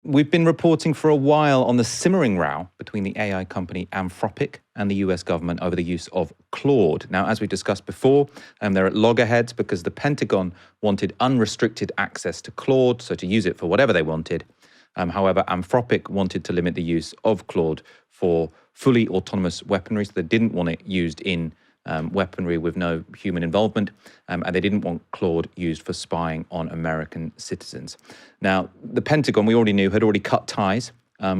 We've been reporting for a while on the simmering row between the AI company Anthropic and the US government over the use of Claude. Now, as we discussed before, they're at loggerheads because the Pentagon wanted unrestricted access to Claude, so to use it for whatever they wanted. However, Anthropic wanted to limit the use of Claude for fully autonomous weaponry, so they didn't want it used in weaponry with no human involvement, and they didn't want Claude used for spying on American citizens. Now, the Pentagon, we already knew, had already cut ties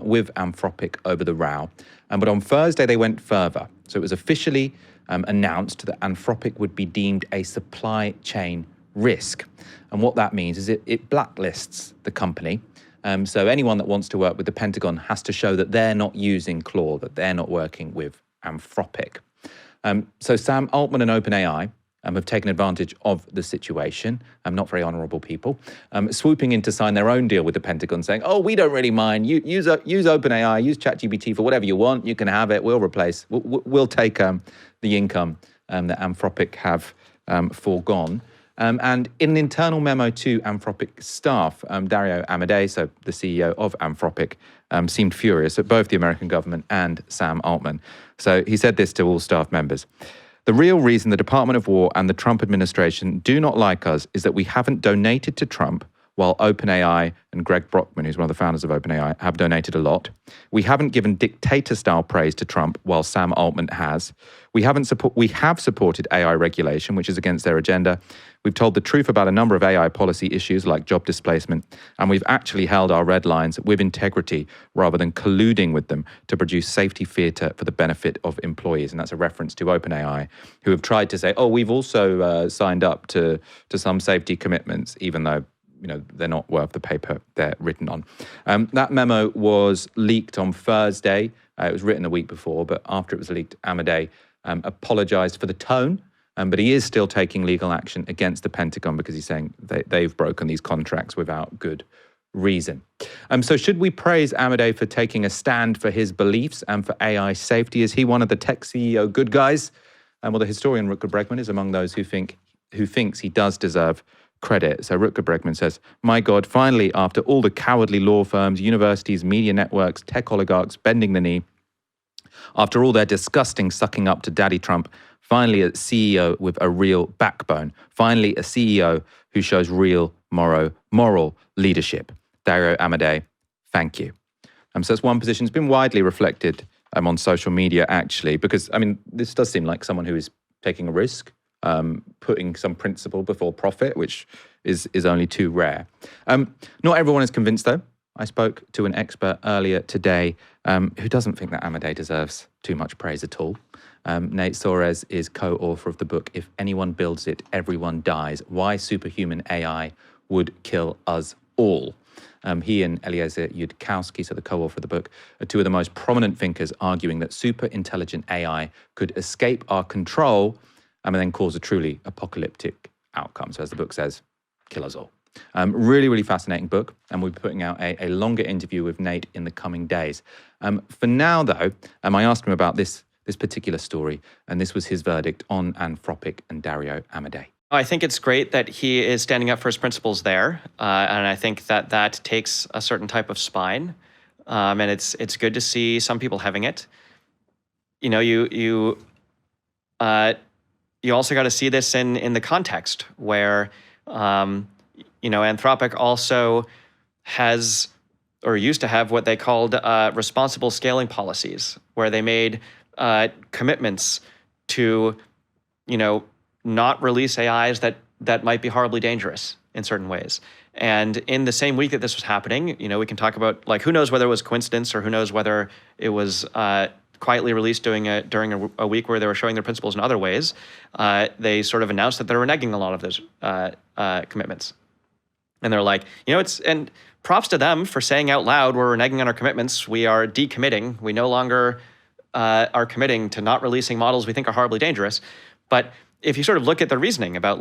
with Anthropic over the row, but on Thursday they went further. So it was officially announced that Anthropic would be deemed a supply chain risk. And what that means is it blacklists the company. So anyone that wants to work with the Pentagon has to show that they're not using Claude, that they're not working with Anthropic. So Sam Altman and OpenAI have taken advantage of the situation, not very honorable people, swooping in to sign their own deal with the Pentagon saying, oh, we don't really mind, use OpenAI, use ChatGPT for whatever you want, you can have it, we'll take the income that Anthropic have foregone. And in an internal memo to Anthropic staff, Dario Amodei, so the CEO of Anthropic, seemed furious at both the American government and Sam Altman. So he said this to all staff members. The real reason the Department of War and the Trump administration do not like us is that we haven't donated to Trump while OpenAI and Greg Brockman, who's one of the founders of OpenAI, have donated a lot. We haven't given dictator-style praise to Trump while Sam Altman has. We have supported AI regulation, which is against their agenda. We've told the truth about a number of AI policy issues like job displacement, and we've actually held our red lines with integrity rather than colluding with them to produce safety theatre for the benefit of employees. And that's a reference to OpenAI, who have tried to say, oh, we've also signed up to some safety commitments, even though they're not worth the paper they're written on. That memo was leaked on Thursday. It was written a week before, but after it was leaked, Amodei apologized for the tone, but he is still taking legal action against the Pentagon because he's saying they've broken these contracts without good reason. So should we praise Amodei for taking a stand for his beliefs and for AI safety? Is he one of the tech CEO good guys? Well, the historian Rutger Bregman is among those who thinks he does deserve credit. So Rutger Bregman says, my God, finally, after all the cowardly law firms, universities, media networks, tech oligarchs bending the knee, after all their disgusting sucking up to Daddy Trump, finally a CEO with a real backbone, finally a CEO who shows real moral leadership. Dario Amodei, thank you. So that's one position. It's been widely reflected on social media, actually, because, this does seem like someone who is taking a risk, putting some principle before profit, which is only too rare. Not everyone is convinced, though. I spoke to an expert earlier today who doesn't think that Amodei deserves too much praise at all. Nate Soares is co-author of the book, If Anyone Builds It, Everyone Dies, Why Superhuman AI Would Kill Us All. He and Eliezer Yudkowsky, so the co-author of the book, are two of the most prominent thinkers arguing that super intelligent AI could escape our control and then cause a truly apocalyptic outcome. So as the book says, kill us all. Really, really fascinating book. And we'll be putting out a longer interview with Nate in the coming days. For now, though, I asked him about this particular story, and this was his verdict on Anthropic and Dario Amodei. I think it's great that he is standing up for his principles there, and I think that takes a certain type of spine, and it's good to see some people having it. You also got to see this in the context where, Anthropic also has or used to have what they called responsible scaling policies, where they made commitments to, not release AIs that might be horribly dangerous in certain ways. And in the same week that this was happening, we can talk about, who knows whether it was coincidence or who knows whether it was quietly released during a week where they were showing their principles in other ways. They sort of announced that they were reneging a lot of those commitments. And they're like, and props to them for saying out loud, we're reneging on our commitments. We are decommitting. We no longer are committing to not releasing models we think are horribly dangerous. But if you sort of look at the reasoning about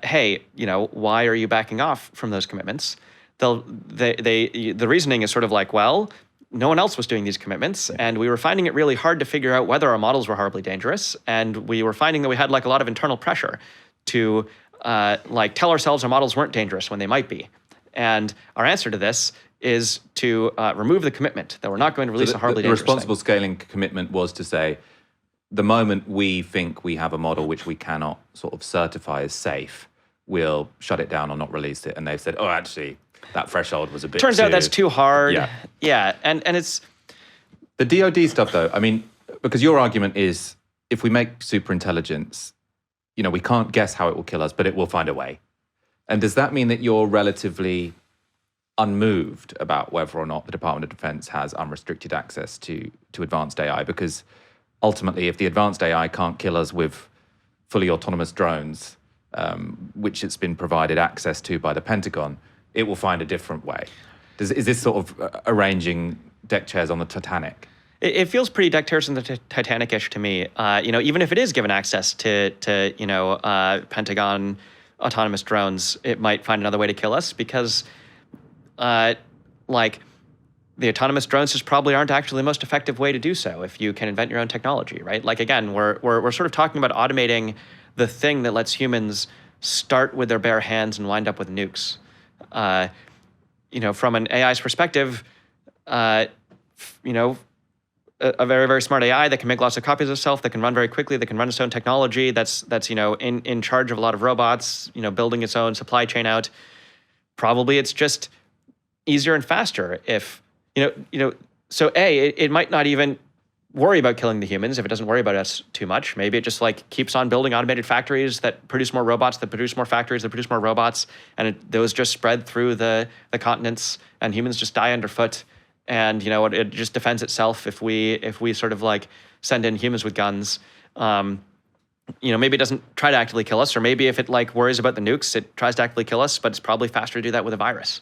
hey, why are you backing off from those commitments? The reasoning is sort of well, no one else was doing these commitments, and we were finding it really hard to figure out whether our models were horribly dangerous, and we were finding that we had a lot of internal pressure to tell ourselves our models weren't dangerous when they might be. And our answer to this is to remove the commitment that we're not going to release a horribly the dangerous responsible thing. scaling commitment was to say, the moment we think we have a model which we cannot sort of certify as safe, we'll shut it down or not release it. And they've said, oh, actually, that threshold was a bit Turns out that's too hard. Yeah. And it's... The DoD stuff, though, I mean, because your argument is, if we make superintelligence, we can't guess how it will kill us, but it will find a way. And does that mean that you're relatively unmoved about whether or not the Department of Defense has unrestricted access to advanced AI? Because ultimately, if the advanced AI can't kill us with fully autonomous drones, which it's been provided access to by the Pentagon, it will find a different way. Is this sort of arranging deck chairs on the Titanic? It feels pretty deck chairs on the Titanic-ish to me. Even if it is given access to Pentagon autonomous drones, it might find another way to kill us because, the autonomous drones just probably aren't actually the most effective way to do so if you can invent your own technology, right? Like, again, we're sort of talking about automating the thing that lets humans start with their bare hands and wind up with nukes. From an AI's perspective, a very, very smart AI that can make lots of copies of itself, that can run very quickly, that can run its own technology, that's in charge of a lot of robots, building its own supply chain out. Probably it's just easier and faster if, so it might not even worry about killing the humans if it doesn't worry about us too much. Maybe it just keeps on building automated factories that produce more robots, that produce more factories, that produce more robots, and those just spread through the continents, and humans just die underfoot. And it just defends itself if we sort of send in humans with guns. Maybe it doesn't try to actively kill us, or maybe if it worries about the nukes, it tries to actively kill us. But it's probably faster to do that with a virus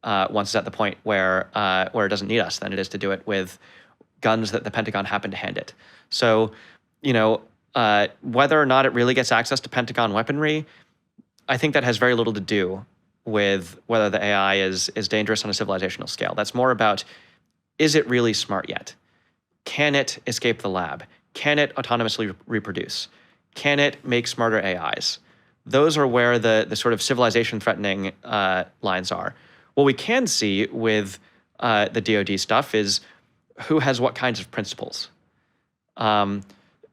once it's at the point where it doesn't need us than it is to do it with guns that the Pentagon happened to hand it. So whether or not it really gets access to Pentagon weaponry, I think that has very little to do with whether the AI is dangerous on a civilizational scale. That's more about, is it really smart yet? Can it escape the lab? Can it autonomously reproduce? Can it make smarter AIs? Those are where the sort of civilization-threatening lines are. What we can see with the DoD stuff is who has what kinds of principles. And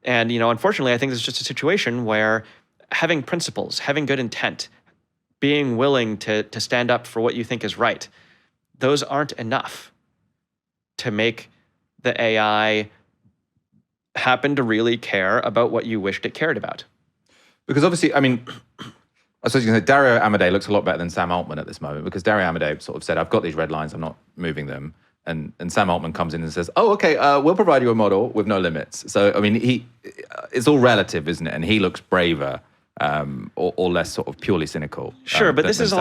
unfortunately, I think this is just a situation where having principles, having good intent, being willing to stand up for what you think is right, those aren't enough to make the AI happen to really care about what you wished it cared about. Because obviously, I mean, I suppose you can say Dario Amodei looks a lot better than Sam Altman at this moment, because Dario Amodei sort of said, I've got these red lines, I'm not moving them. And Sam Altman comes in and says, oh, okay, we'll provide you a model with no limits. So, I mean, it's all relative, isn't it? And he looks braver. Or less sort of purely cynical. Sure, but this is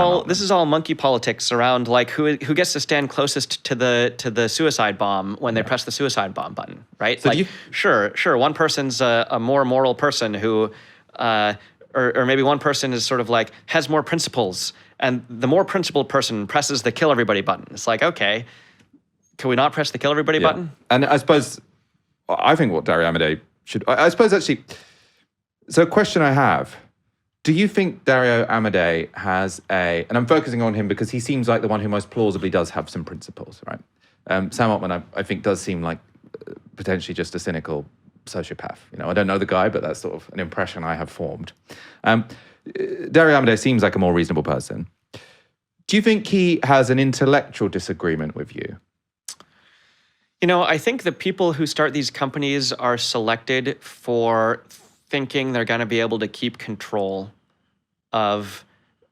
all monkey politics around who gets to stand closest to the suicide bomb when they press the suicide bomb button, right? So sure, one person's a more moral person who, or maybe one person is sort of has more principles, and the more principled person presses the kill everybody button. It's okay, can we not press the kill everybody button? And I think what Dario Amodei should, I suppose actually. So a question I have, do you think Dario Amodei has and I'm focusing on him because he seems like the one who most plausibly does have some principles, right? Sam Altman, I think, does seem like potentially just a cynical sociopath. I don't know the guy, but that's sort of an impression I have formed. Dario Amodei seems like a more reasonable person. Do you think he has an intellectual disagreement with you? I think the people who start these companies are selected for thinking they're going to be able to keep control of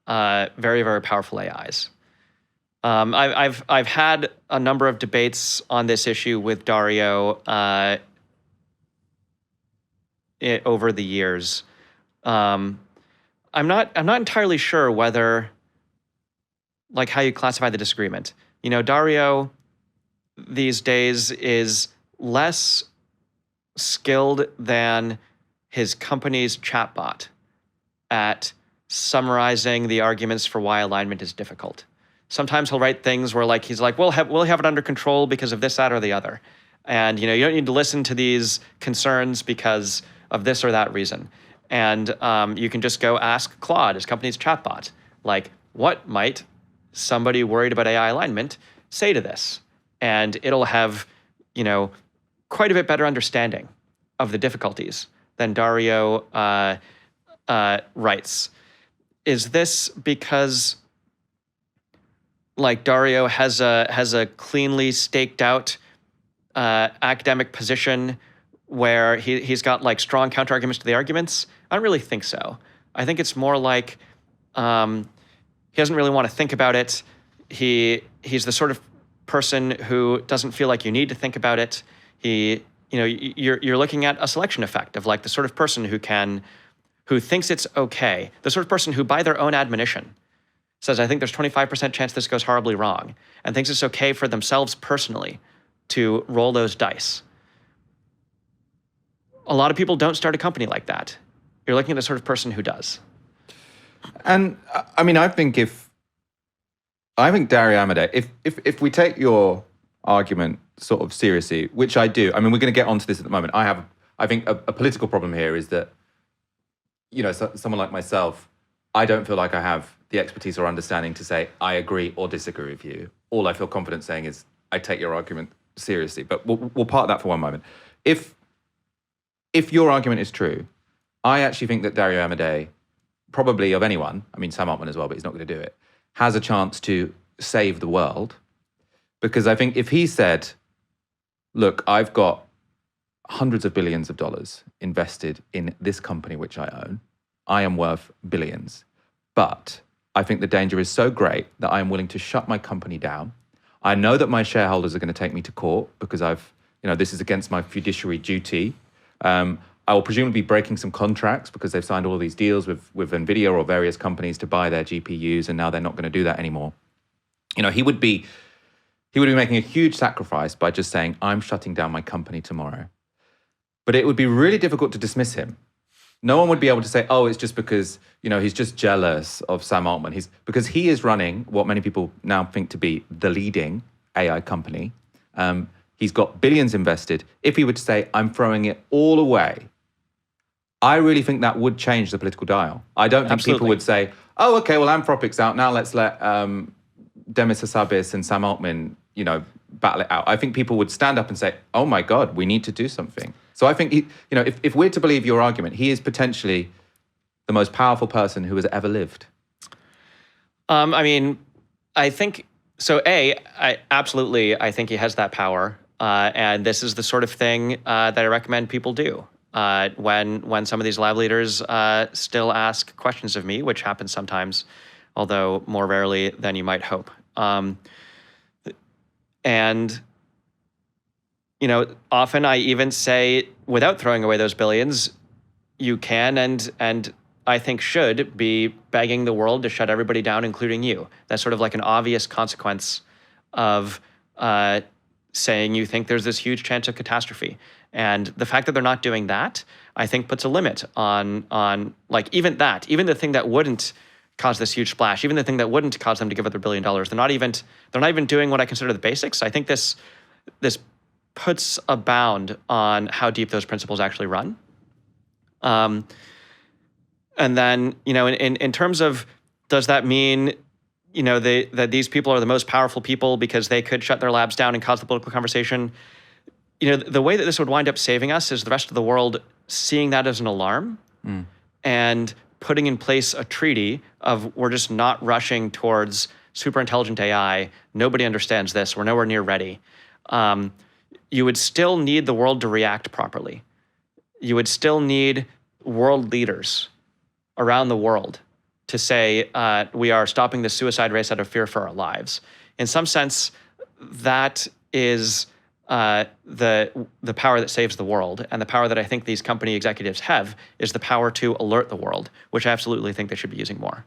very, very powerful AIs. I've had a number of debates on this issue with Dario over the years. I'm not entirely sure whether how you classify the disagreement. Dario these days is less skilled than his company's chatbot at summarizing the arguments for why alignment is difficult. Sometimes he'll write things where he's we'll have it under control because of this, that, or the other. And you don't need to listen to these concerns because of this or that reason. And you can just go ask Claude, his company's chatbot, what might somebody worried about AI alignment say to this, and it'll have, quite a bit better understanding of the difficulties than Dario writes. Is this because, like, Dario has a cleanly staked out academic position where he's got like strong counter arguments to the arguments? I don't really think so. I think it's more like he doesn't really want to think about it. He's the sort of person who doesn't feel like you need to think about it. You're looking at a selection effect of like the sort of person who thinks it's okay, the sort of person who by their own admonition says, I think there's 25% chance this goes horribly wrong, and thinks it's okay for themselves personally to roll those dice. A lot of people don't start a company like that. You're looking at the sort of person who does. And I mean, I think Dario Amodei, if we take your argument sort of seriously, which I do, I mean, we're going to get onto this at the moment. I think a political problem here is that, someone like myself, I don't feel like I have the expertise or understanding to say, I agree or disagree with you. All I feel confident saying is, I take your argument seriously. But we'll park that for one moment. If your argument is true, I actually think that Dario Amodei, probably of anyone, I mean, Sam Altman as well, but he's not going to do it, has a chance to save the world. Because I think if he said, look, I've got hundreds of billions of dollars invested in this company which I own, I am worth billions. But I think the danger is so great that I am willing to shut my company down. I know that my shareholders are going to take me to court because this is against my fiduciary duty. I will presumably be breaking some contracts because they've signed all of these deals with NVIDIA or various companies to buy their GPUs, and now they're not going to do that anymore. He would be making a huge sacrifice by just saying, I'm shutting down my company tomorrow. But it would be really difficult to dismiss him. No one would be able to say, oh, it's just because, he's just jealous of Sam Altman. Because he is running what many people now think to be the leading AI company. He's got billions invested. If he would say, I'm throwing it all away, I really think that would change the political dial. I don't think people would say, oh, okay, well, Anthropic's out. Now let's let Demis Hassabis and Sam Altman, battle it out. I think people would stand up and say, oh my God, we need to do something. So I think, if we're to believe your argument, he is potentially the most powerful person who has ever lived. I think, so I think he has that power. And this is the sort of thing that I recommend people do. When some of these lab leaders still ask questions of me, which happens sometimes, although more rarely than you might hope. Often I even say, without throwing away those billions, you can and I think should be begging the world to shut everybody down, including you. That's sort of like an obvious consequence of saying you think there's this huge chance of catastrophe. And the fact that they're not doing that, I think puts a limit on like even the thing that wouldn't cause this huge splash, even the thing that wouldn't cause them to give up their $1 billion. They're not even doing what I consider the basics. I think this puts a bound on how deep those principles actually run. And then, in terms of, does that mean, that these people are the most powerful people because they could shut their labs down and cause the political conversation? The way that this would wind up saving us is the rest of the world seeing that as an alarm and putting in place a treaty of we're just not rushing towards super intelligent AI. Nobody understands this. We're nowhere near ready. You would still need the world to react properly. You would still need world leaders around the world to say, we are stopping the suicide race out of fear for our lives. In some sense, that is the power that saves the world, and the power that I think these company executives have is the power to alert the world, which I absolutely think they should be using more.